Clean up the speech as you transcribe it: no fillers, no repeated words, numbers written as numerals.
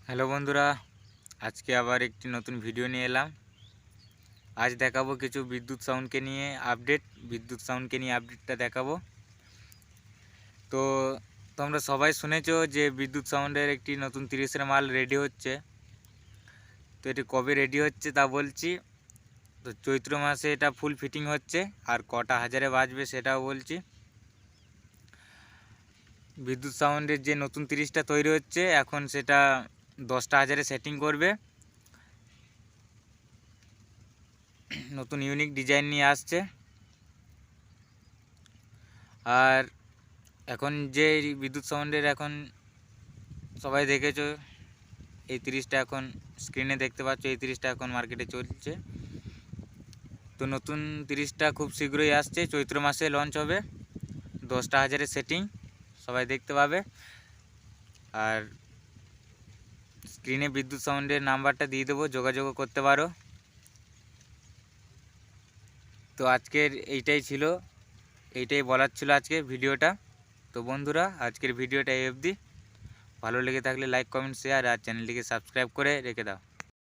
Hello বন্ধুরা, আজকে আবার একটি নতুন ভিডিও নিয়ে এলাম। আজ দেখাবো কিছু বিদ্যুৎ সাউন্ডকে নিয়ে আপডেটটা দেখাবো। তো তোমরা সবাই শুনেছো যে বিদ্যুৎ সাউন্ডের একটি নতুন 30-এর মাল রেডি হচ্ছে। তো এটি কবে রেডি হচ্ছে তা বলছি। তো চৈত্র মাসে এটা ফুল ফিটিং হচ্ছে, আর কটা হাজারে বাজবে সেটাও বলছি। বিদ্যুৎ সাউন্ডের যে নতুন 30টা তৈরি হচ্ছে, এখন সেটা 10টা হাজারে সেটিং করবে। নতুন ইউনিক ডিজাইন নিয়ে আসছে। আর এখন যে বিদ্যুৎ সাউন্ডের এখন সবাই দেখেছো, এই 30টা এখন স্ক্রিনে দেখতে পাচ্ছ, এই 30টা এখন মার্কেটে চলছে। তো নতুন 30টা খুব শীঘ্রই আসছে, চৈত্র মাসে লঞ্চ হবে। 10টা হাজারের সেটিং সবাই দেখতে পাবে। আর স্ক্রিনে বিদ্যুৎ সাউন্ডের নাম্বারটা দিয়ে দেবো, যোগাযোগ করতে পারো। তো আজকের এইটাই বলার ছিল আজকে ভিডিওটা। তো বন্ধুরা, আজকের ভিডিওটা এই অবধি। ভালো লেগে থাকলে লাইক, কমেন্ট, শেয়ার আর চ্যানেলটিকে সাবস্ক্রাইব করে রেখে দাও।